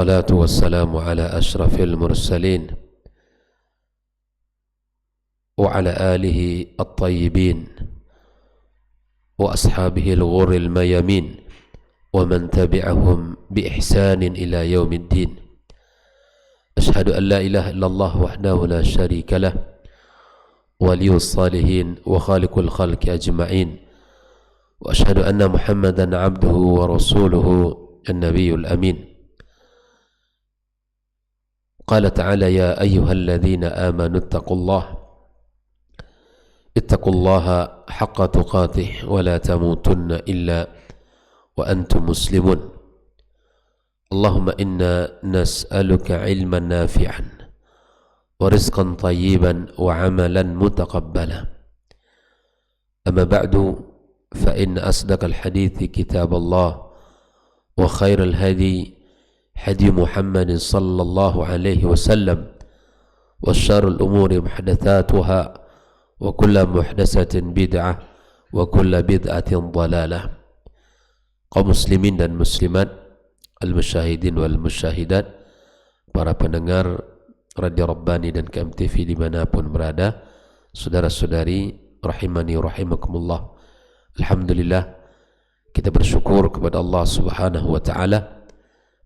الصلاة والسلام على أشرف المرسلين وعلى آله الطيبين وأصحابه الغر الميامين ومن تبعهم بإحسان إلى يوم الدين. أشهد أن لا إله إلا الله وحده لا شريك له ولي الصالحين وخالق الخلق أجمعين، وأشهد أن محمدا عبده ورسوله النبي الأمين. قال تعالى: يا أيها الذين آمنوا اتقوا الله حق تقاته ولا تموتن إلا وأنتم مسلمون. اللهم إنا نسألك علما نافعا ورزقا طيبا وعملا متقبلا. أما بعد، فإن أصدق الحديث كتاب الله، وخير الهدي هدي محمد صلى الله عليه وسلم، وشر الأمور محدثاتها، وكل محدثة بدعة، وكل بدعة ضلالة. Kaum muslimin dan muslimat, al-musyahidin wal musyahidat, para pendengar Radio Rabbani dan KMTV dimanapun berada, saudara-saudari rahimani rahimakumullah. Alhamdulillah, kita bersyukur kepada Allah Subhanahu wa ta'ala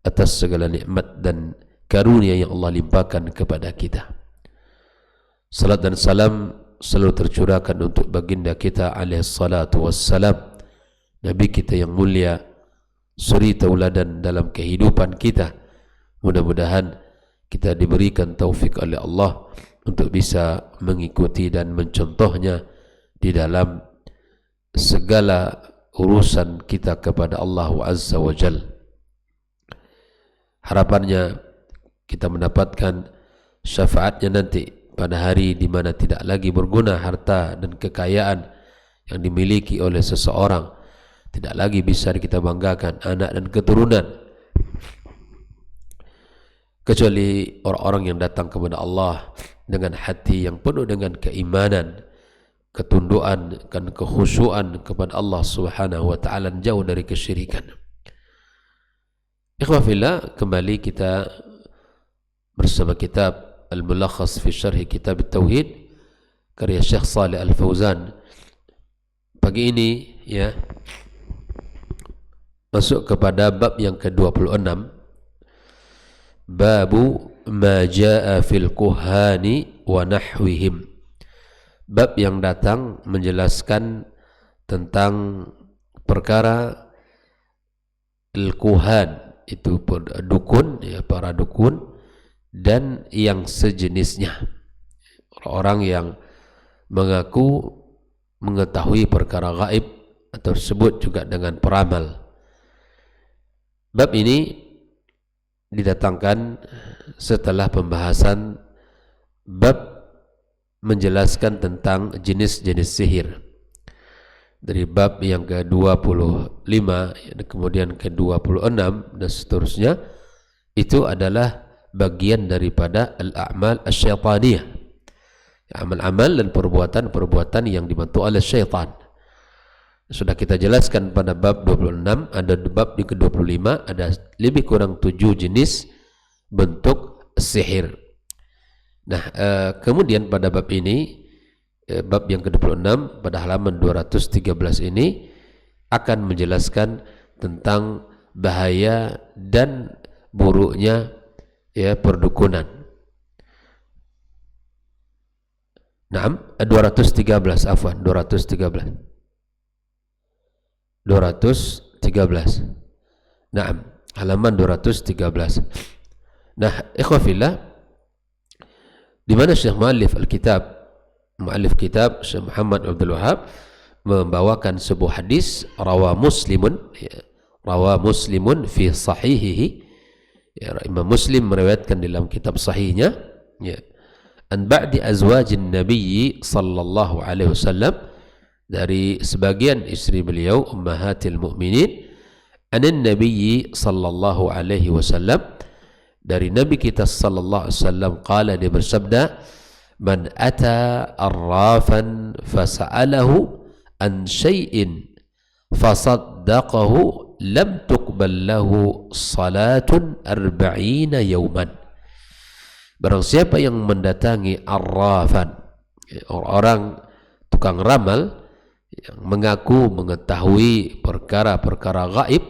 atas segala nikmat dan karunia yang Allah limpahkan kepada kita. Salat dan salam selalu tercurahkan untuk baginda kita alaihi salatu wassalam, Nabi kita yang mulia, suri tauladan dalam kehidupan kita. Mudah-mudahan kita diberikan taufik oleh Allah untuk bisa mengikuti dan mencontohnya di dalam segala urusan kita kepada Allah Azza wa Jalla. Harapannya kita mendapatkan syafaatnya nanti pada hari di mana tidak lagi berguna harta dan kekayaan yang dimiliki oleh seseorang, tidak lagi bisa kita banggakan anak dan keturunan, kecuali orang-orang yang datang kepada Allah dengan hati yang penuh dengan keimanan, ketunduan dan kekhusyuan kepada Allah Subhanahu wa ta'ala, jauh dari kesyirikan. Ikhwafillah, kembali kita bersama kitab Al-Mulakhas fi Syarh Kitab At-Tauhid karya Syekh Shalih Al-Fauzan. Pagi ini ya masuk kepada bab yang ke-26, babu ma jaa fil kuhani wa nahwihim. Bab yang datang menjelaskan tentang perkara al-kuhan, itu dukun, ya, para dukun dan yang sejenisnya, orang-orang yang mengaku mengetahui perkara gaib atau disebut juga dengan peramal. Bab ini didatangkan setelah pembahasan bab menjelaskan tentang jenis-jenis sihir. Dari bab yang ke-25 kemudian ke-26 dan seterusnya, itu adalah bagian daripada al-a'mal asy-syaitaniyah, amal-amal dan perbuatan-perbuatan yang dibantu oleh syaitan. Sudah kita jelaskan pada bab 26, ada bab di ke-25 ada lebih kurang 7 jenis bentuk sihir. Nah, kemudian pada bab ini, bab yang ke-26 pada halaman 213 ini akan menjelaskan tentang bahaya dan buruknya ya perdukunan. Naam, 213 afwan, 213. Naam, halaman 213. Nah, ikhwafillah, di mana Syekh Mu'allif kitab Syekh Muhammad Abdul Wahab membawakan sebuah hadis rawa Muslimun fi sahihihi, ya, Imam Muslim meriwayatkan dalam kitab sahihnya, ya, an ba'di azwajin nabiyyi sallallahu alaihi wasallam, dari sebagian istri beliau ummahatil mu'minin, anin nabiyyi sallallahu alaihi wasallam, dari nabi kita sallallahu alaihi wasallam, qala, dia bersabda, man ata arrafan fasa'alahu an syai'in fasaddaqahu lam tuqbal tuqbal lahu salatun 40 yawman. Barang siapa yang mendatangi arrafan, orang tukang ramal yang mengaku mengetahui perkara-perkara gaib,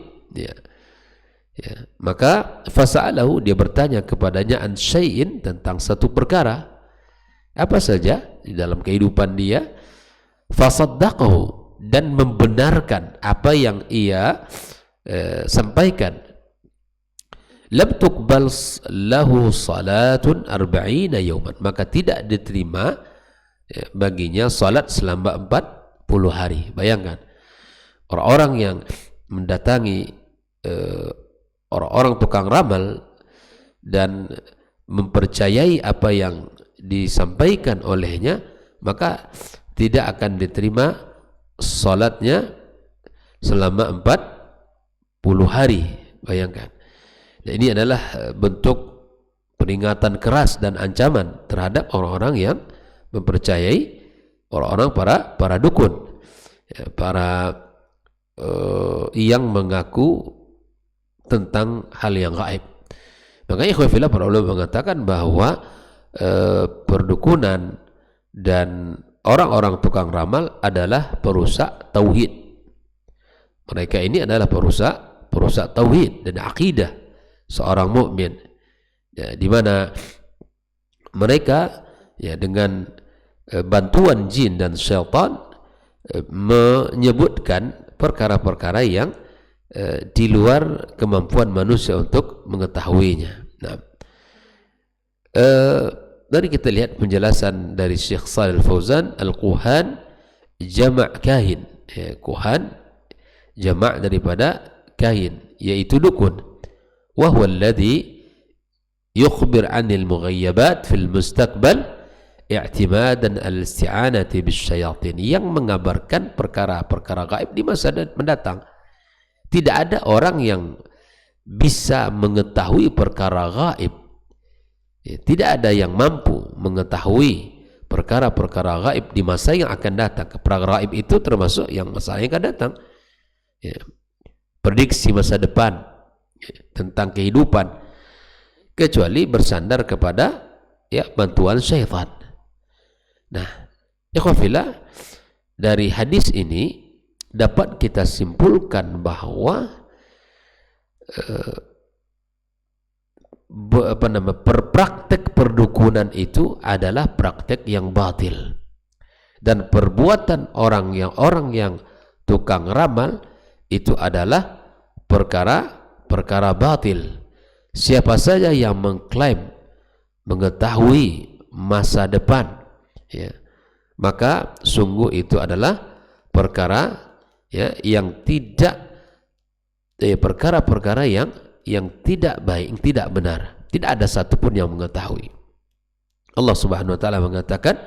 maka fasa'alahu, dia bertanya kepadanya an syai'in, tentang satu perkara apa saja di dalam kehidupan dia, fasaddaqahu, dan membenarkan apa yang ia sampaikan, lam tuqbal lahu salatun 40 yawman, maka tidak diterima baginya salat selama 40 hari. Bayangkan orang-orang yang mendatangi orang-orang tukang ramal dan mempercayai apa yang disampaikan olehnya, maka tidak akan diterima salatnya selama 40 hari. Bayangkan. Nah, ini adalah bentuk peringatan keras dan ancaman terhadap orang-orang yang mempercayai orang-orang para dukun, para yang mengaku tentang hal yang gaib. Makanya ikhwafillah, para ulama mengatakan bahwa perdukunan dan orang-orang tukang ramal adalah perusak tauhid. Mereka ini adalah perusak tauhid dan akidah seorang mukmin, di mana mereka dengan bantuan jin dan syaitan menyebutkan perkara-perkara yang di luar kemampuan manusia untuk mengetahuinya. Nah, dari kita lihat penjelasan dari Syekh Shalih Al-Fauzan, al-kuhan jama' kahin, kuhan jama' daripada kahin, yaitu dukun. Wa huwa alladhi yukhbir 'anil mughayyabat fil mustaqbal i'timadan al-isti'anati bisyayatin, yang mengabarkan perkara-perkara gaib di masa mendatang. Tidak ada orang yang bisa mengetahui perkara gaib. Tidak ada yang mampu mengetahui perkara-perkara gaib di masa yang akan datang. Perkara gaib itu termasuk yang masa yang akan datang. Prediksi masa depan, tentang kehidupan, kecuali bersandar kepada bantuan syaitan. Nah, ikhwafillah, dari hadis ini dapat kita simpulkan bahwa praktek perdukunan itu adalah praktek yang batil, dan perbuatan orang yang tukang ramal itu adalah perkara batil. Siapa saja yang mengklaim mengetahui masa depan, maka sungguh itu adalah perkara yang tidak, perkara-perkara yang tidak baik, yang tidak benar. Tidak ada satupun yang mengetahui. Allah Subhanahu wa taala mengatakan,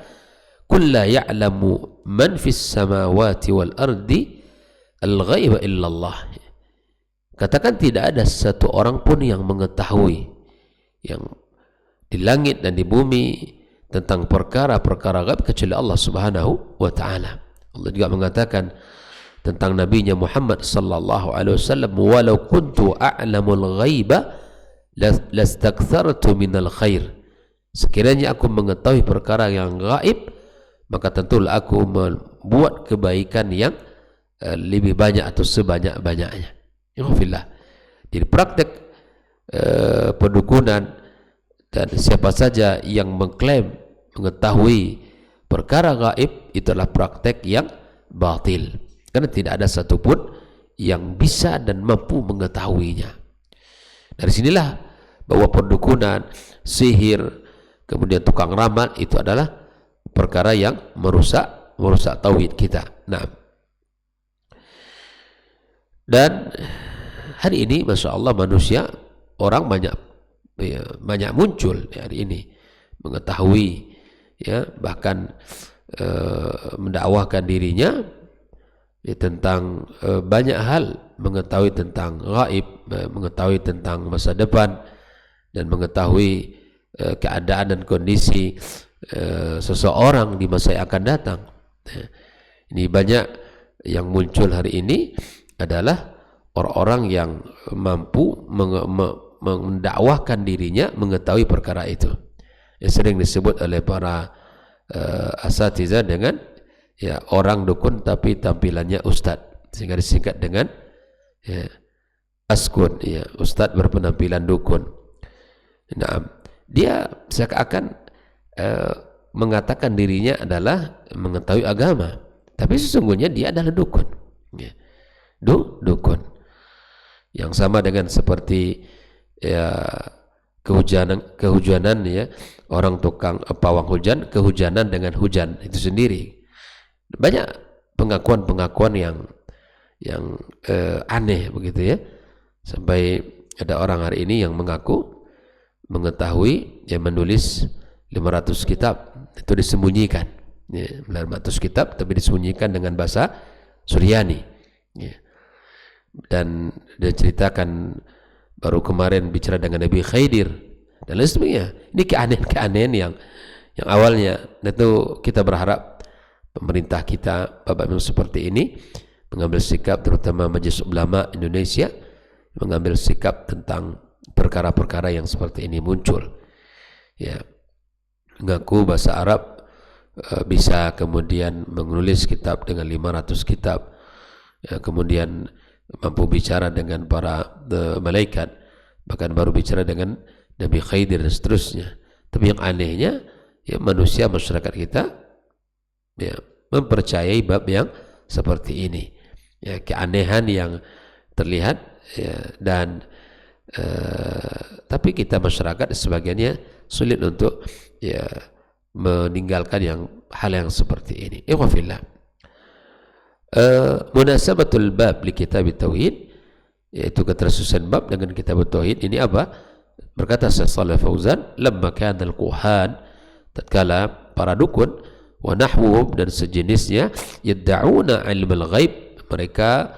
"Qul la ya'lamu man fis samawati wal ardi al-ghaiba illallah." Katakan, tidak ada satu orang pun yang mengetahui yang di langit dan di bumi tentang perkara-perkara gaib kecuali Allah Subhanahu wa taala. Allah juga mengatakan tentang nabinya Muhammad sallallahu alaihi wasallam, "Walau kuntu a'lamul ghaiba lastakthartu minal khair." Sekiranya aku mengetahui perkara yang gaib, maka tentulah aku membuat kebaikan yang lebih banyak atau sebanyak-banyaknya. Alhamdulillah. Jadi praktek perdukunan dan siapa saja yang mengklaim mengetahui perkara gaib, itulah praktek yang batil, karena tidak ada satupun yang bisa dan mampu mengetahuinya. Dari sinilah bahwa perdukunan, sihir, kemudian tukang ramal itu adalah perkara yang merusak tauhid kita. Nah, dan hari ini Masya Allah manusia, orang banyak muncul hari ini mengetahui, bahkan mendakwahkan dirinya tentang banyak hal, mengetahui tentang gaib, mengetahui tentang masa depan, dan mengetahui keadaan dan kondisi seseorang di masa yang akan datang. Ini banyak yang muncul hari ini adalah orang-orang yang mampu mendakwahkan dirinya mengetahui perkara itu. Yang sering disebut oleh para asatidzah dengan ya orang dukun tapi tampilannya ustadz, sehingga disingkat dengan ya, askun, ya, ustadz berpenampilan dukun. Nah, dia seakan-akan mengatakan dirinya adalah mengetahui agama, tapi sesungguhnya dia adalah dukun, ya. Dukun yang sama dengan seperti ya kehujanan ya, orang tukang pawang hujan, kehujanan dengan hujan itu sendiri. Banyak pengakuan-pengakuan yang aneh begitu ya, sampai ada orang hari ini yang mengaku mengetahui, yang menulis 500 kitab itu disembunyikan, ya, 500 kitab tapi disembunyikan dengan bahasa Suryani, ya. Dan dia ceritakan baru kemarin bicara dengan Nabi Khidir dan lain sebagainya. Ini keanehan-keanehan yang awalnya itu kita berharap pemerintah kita Bapak Ibu seperti ini mengambil sikap, terutama Majelis Ulama Indonesia mengambil sikap tentang perkara-perkara yang seperti ini muncul, ya. Mengaku bahasa Arab bisa kemudian menulis kitab dengan 500 kitab, ya, kemudian mampu bicara dengan para malaikat, bahkan baru bicara dengan Nabi Khidir dan seterusnya. Tapi yang anehnya ya, manusia, masyarakat kita ya mempercayai bab yang seperti ini, ya, keanehan yang terlihat, ya, dan tapi kita masyarakat sebagiannya sulit untuk ya meninggalkan hal yang seperti ini. Ikhwafillah. Munasabatul bab li kitab tauhid, yaitu ketersusunan bab dengan kitab tauhid ini apa? Berkata Syekh Shalih Fauzan, lamma kana al-kuhan, tatkala para dukun wa nahwuhum dan sejenisnya yad'una ilmu al-ghaib, mereka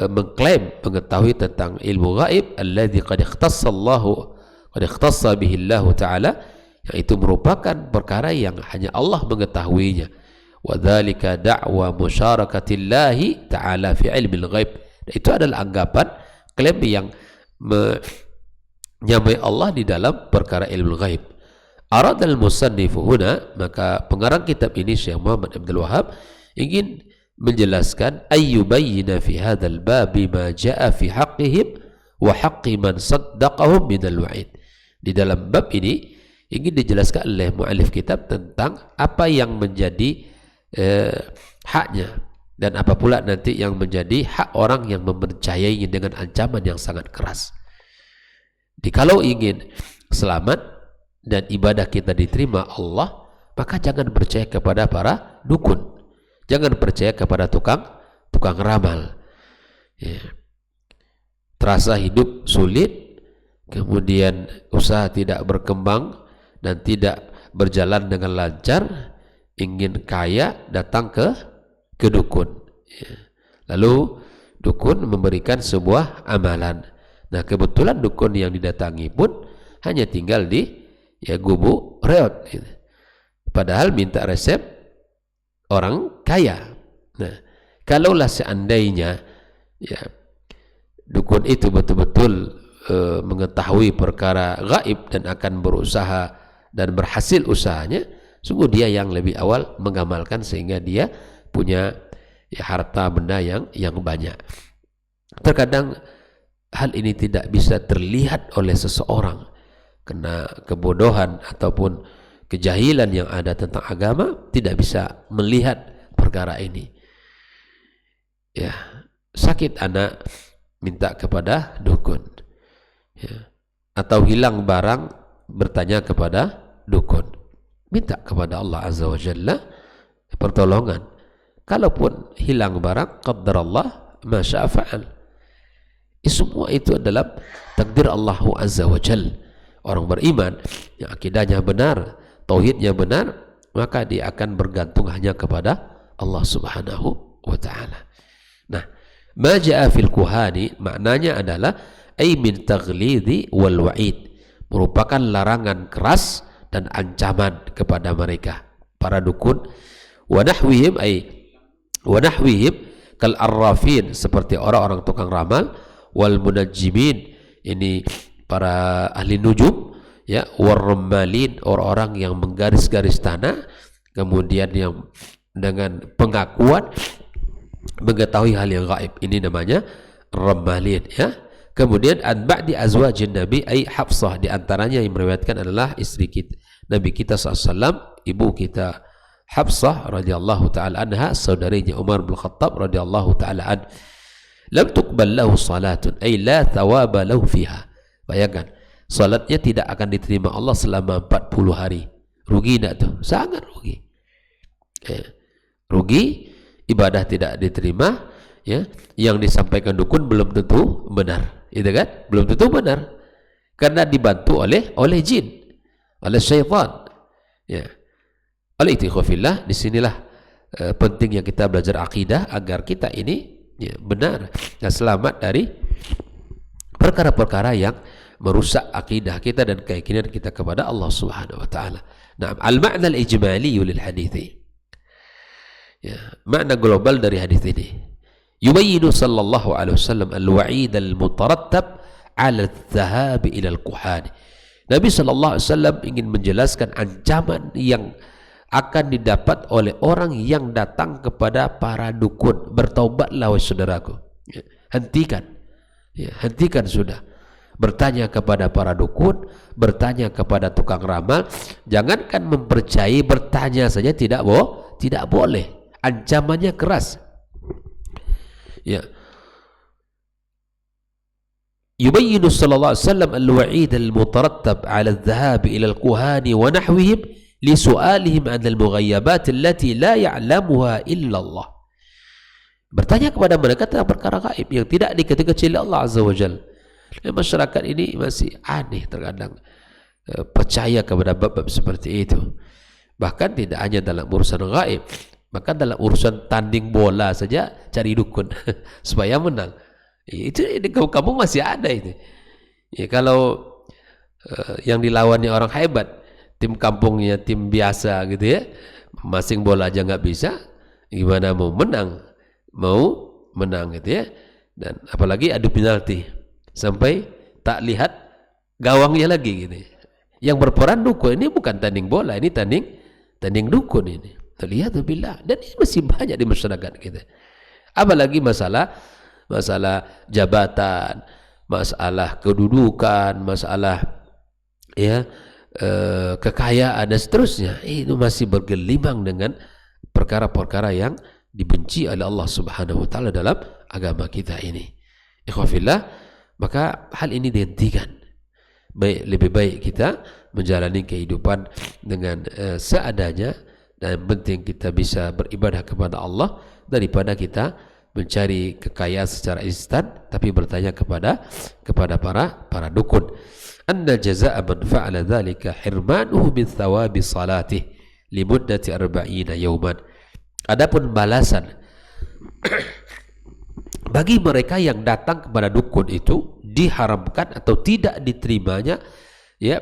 mengklaim mengetahui tentang ilmu gaib alladzi qad ikhtassa bihi Allah taala, yang itu merupakan perkara yang hanya Allah mengetahuinya. Wadzalika da'wa musyarakatillahi ta'ala fi ilmil ghaib. Itu adalah anggapan, klaim yang menyamai Allah di dalam perkara ilmu ghaib. Aradal musannifu huna, maka pengarang kitab ini Syekh Muhammad Abdul Wahhab ingin menjelaskan ayyubayyina fi hadzal babi ma jaa fi haqqihim wa haqqi man saddaqahum minal wa'id. Di dalam bab ini ingin dijelaskan oleh muallif kitab tentang apa yang menjadi haknya dan apa pula nanti yang menjadi hak orang yang mempercayainya dengan ancaman yang sangat keras. Jikalau ingin selamat dan ibadah kita diterima Allah, maka jangan percaya kepada para dukun, jangan percaya kepada tukang ramal, ya. Terasa hidup sulit, kemudian usaha tidak berkembang dan tidak berjalan dengan lancar, ingin kaya, datang ke dukun, ya. Lalu dukun memberikan sebuah amalan. Nah, kebetulan dukun yang didatangi pun hanya tinggal di gubuk reot, gitu. Padahal minta resep orang kaya. Nah, kalaulah seandainya ya dukun itu betul-betul mengetahui perkara gaib dan akan berusaha dan berhasil usahanya, sungguh dia yang lebih awal mengamalkan sehingga dia punya harta benda yang banyak. Terkadang hal ini tidak bisa terlihat oleh seseorang karena kebodohan ataupun kejahilan yang ada tentang agama, tidak bisa melihat perkara ini. Ya, sakit anak minta kepada dukun, ya. Atau hilang barang bertanya kepada dukun, minta kepada Allah Azza wa Jalla pertolongan. Kalaupun hilang barang, qaddarallah ma syaa fa'al. Semua itu adalah takdir Allah Azza wa Jalla. Orang beriman yang akidahnya benar, tauhidnya benar, maka dia akan bergantung hanya kepada Allah Subhanahu wa ta'ala. Nah, ma jaa fil kuhani maknanya adalah ay min taghlidhi wal wa'id, merupakan larangan keras dan ancaman kepada mereka para dukun. Wa nahwihim kal arrafin, seperti orang-orang tukang ramal, wal munajjimin, ini para ahli nujum, ya, warrammalin, orang-orang yang menggaris-garis tanah, kemudian yang dengan pengakuan mengetahui hal yang gaib, ini namanya rammalin, ya. Kemudian an ba'di azwajin Nabi, ay Hafsah, di antaranya yang meriwayatkan adalah istri kita, Nabi kita SAW, ibu kita Hafsah radhiyallahu taala anha, saudarinya Umar bin Khattab radhiyallahu taala an. Lam tuqbal lahu salatun, ay la thawaba lahu fiha. Bayangkan, salatnya tidak akan diterima Allah selama 40 hari. Rugi enggak tuh? Sangat rugi. Rugi, ibadah tidak diterima, ya. Yang disampaikan dukun belum tentu benar, itu kan? Belum tentu benar, karena dibantu oleh jin, oleh syaitan, ya. Oleh itu ikhwafillah, disinilah pentingnya kita belajar akidah agar kita ini, ya, benar dan selamat dari perkara-perkara yang merusak akidah kita dan keyakinan kita kepada Allah Subhanahu wa taala. Nah, al-ma'na al-ijmali lil hadithi, ya, makna global dari hadis ini. Yubayyinu sallallahu alaihi wasallam al-wa'id al-mutarattab 'ala adh-dhahab ila al-kuhan. Nabi sallallahu alaihi wasallam ingin menjelaskan ancaman yang akan didapat oleh orang yang datang kepada para dukun. Bertaubatlah wahai saudaraku. Ya, hentikan. Ya, hentikan sudah. Bertanya kepada para dukun, bertanya kepada tukang ramal. Jangankan mempercayai, bertanya saja tidak boleh. Ancamannya keras. Ya. Yubayyinu sallallahu alaihi wasallam al-wa'id al-mutarattab 'ala adh-dhahab ila al-kuhani wa nahwihim li su'alihim 'an al-mughayyabat allati la ya'lamuha illa Allah. Bertanya kepada mereka tentang perkara gaib yang tidak diketahui oleh Allah Azza wa Jalla. Masyarakat ini masih aneh terkadang, percaya kepada bab-bab seperti itu. Bahkan tidak hanya dalam urusan gaib, maka dalam urusan tanding bola saja cari dukun supaya menang. Itu di kampung masih ada itu. Ya, kalau yang dilawannya orang hebat, tim kampungnya tim biasa gitu, ya, masing bola aja nggak bisa, gimana mau menang gitu, ya. Dan apalagi adu penalti sampai tak lihat gawangnya lagi gitu. Yang berperan dukun ini bukan tanding bola, ini tanding dukun ini. Terlihat billah, dan ini masih banyak di masyarakat kita. Apalagi masalah jabatan, masalah kedudukan, masalah, ya, kekayaan dan seterusnya. Itu masih bergelimang dengan perkara-perkara yang dibenci oleh Allah Subhanahu wa taala dalam agama kita ini. Ikhwafillah, maka hal ini dihentikan. Lebih baik kita menjalani kehidupan dengan seadanya, dan yang penting kita bisa beribadah kepada Allah daripada kita mencari kekayaan secara instan tapi bertanya kepada para dukun. Anna jazaa'a man fa'ala dzalika hirmanuhu min thawabi salatih li muddati 40 yawman. Adapun balasan bagi mereka yang datang kepada dukun itu diharamkan atau tidak diterimanya, ya,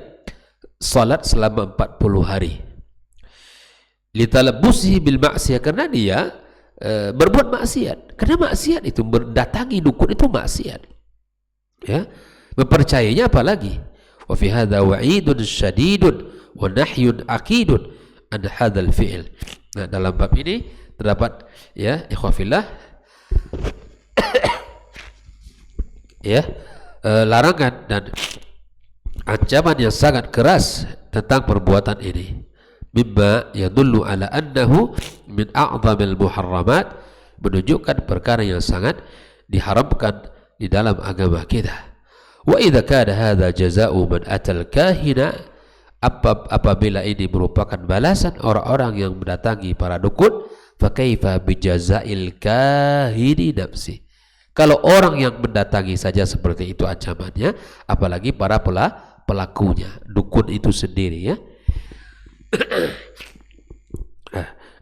salat selama 40 hari. Litalabbusihi bil ma'siyah, karena dia berbuat maksiat. Karena maksiat itu, mendatangi dukun itu maksiat. Ya, mempercayainya apalagi. Wa fi hadza wa'idun syadidun wa nahyun aqidun an hadzal fi'l. Nah, dalam bab ini terdapat, ya, ikhwafillah, ya, larangan dan ancaman yang sangat keras tentang perbuatan ini. Mimma yadullu ala annahu min a'zamil muharramat, menunjukkan perkara yang sangat diharamkan di dalam agama kita. Wa idza kana hadza jazaa'u man atal kahina, apabila ini merupakan balasan orang-orang yang mendatangi para dukun, fa kaifa bi jazaa'il kahini nafsi. Kalau orang yang mendatangi saja seperti itu ancamannya, apalagi para pelakunya, dukun itu sendiri, ya.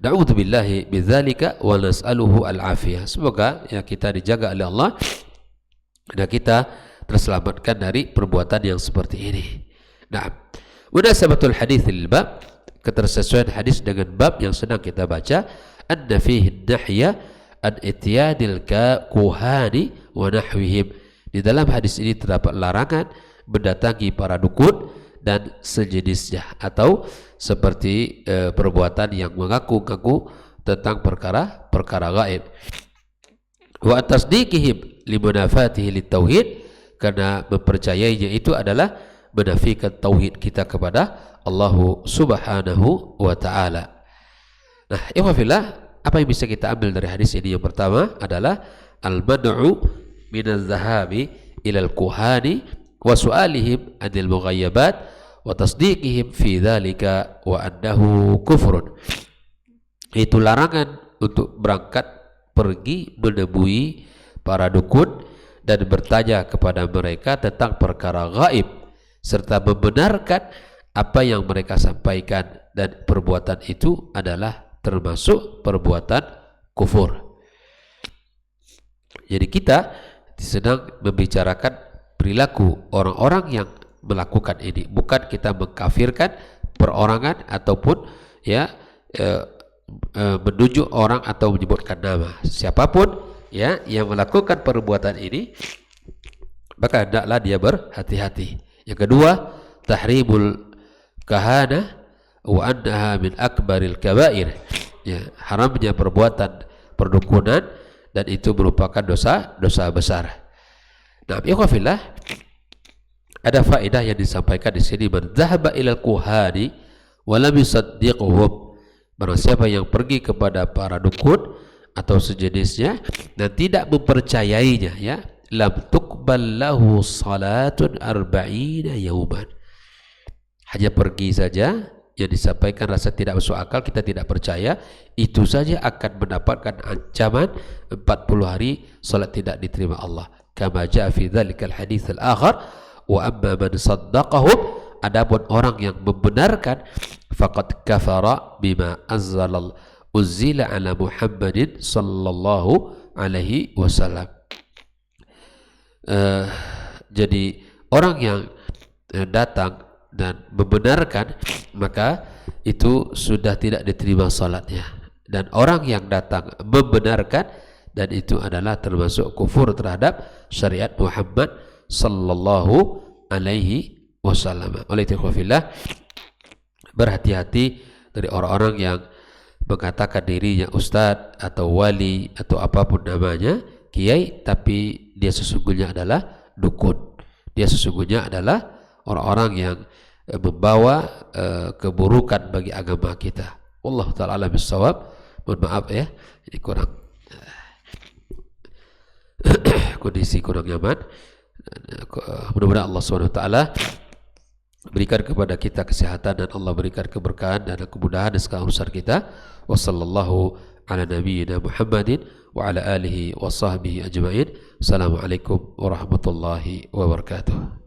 Na'udzubillahi bidzalika wa nas'aluhu al-afiyah. Semoga, ya, kita dijaga oleh Allah dan kita terselamatkan dari perbuatan yang seperti ini. Nah, munasabatul hadits lil bab, ketersesuaian hadis dengan bab yang sedang kita baca, anna fihi nahya an ityadil kuhani wa nahwihim. Di dalam hadis ini terdapat larangan mendatangi para dukun dan sejenisnya, atau seperti perbuatan yang mengaku-ngaku tentang perkara gaib. Wa tasdiqihim limunafatihi litauhid, karena mempercayainya itu adalah menafikan tauhid kita kepada Allah Subhanahu wa taala. Nah, ikhwafillah, apa yang bisa kita ambil dari hadis ini? Yang pertama adalah al-mad'u minaz zahabi ilal kuhani wa su'alihim anil mughayyabat wa tasdiqihim fi dzalika wa annahu kufrun. Itu larangan untuk berangkat pergi menemui para dukun dan bertanya kepada mereka tentang perkara gaib serta membenarkan apa yang mereka sampaikan, dan perbuatan itu adalah termasuk perbuatan kufur. Jadi kita sedang membicarakan perilaku orang-orang yang melakukan ini, bukan kita mengkafirkan perorangan ataupun menunjuk orang atau menyebutkan nama. Siapapun yang melakukan perbuatan ini, maka hendaklah dia berhati-hati. Yang kedua, tahrimul kahana wa annaha min akbaril kabair. Haramnya perbuatan perdukunan, dan itu merupakan dosa besar. Nah, ikhwafillah, ada faedah yang disampaikan di sini. Man dhahaba ilal kuhani wa lam yusaddiquhum, barang siapa yang pergi kepada para dukun atau sejenisnya dan tidak mempercayainya, lam tuqbal lahu salatun arba'ina yauman. Hanya pergi saja, yang disampaikan rasa tidak masuk akal, kita tidak percaya, itu saja akan mendapatkan ancaman 40 hari salat tidak diterima Allah. Kama jaa fi dzalikal hadits al-akhar, wa amma man saddaqahum, adapun orang yang membenarkan, faqad kafara bima uzzila ala Muhammadin sallallahu alaihi wasallam. Jadi orang yang datang dan membenarkan, maka itu sudah tidak diterima salatnya. Dan orang yang datang membenarkan, dan itu adalah termasuk kufur terhadap syariat Muhammad sallallahu alaihi wasallam. Oleh itu, berhati-hati dari orang-orang yang mengatakan dirinya ustadz atau wali atau apapun namanya, kiai, tapi dia sesungguhnya adalah dukun. Dia sesungguhnya adalah orang-orang yang membawa keburukan bagi agama kita. Wallahu ta'ala a'lam bissawab. Mohon maaf ini kurang kondisi kurang nyaman. Mudah-mudahan Allah SWT berikan kepada kita kesehatan, dan Allah berikan keberkahan dan kemudahan di segala urusan kita. Wassallallahu ala nabiyyina Muhammadin wa ala alihi wa sahbihi ajma'in. Assalamualaikum warahmatullahi wabarakatuh.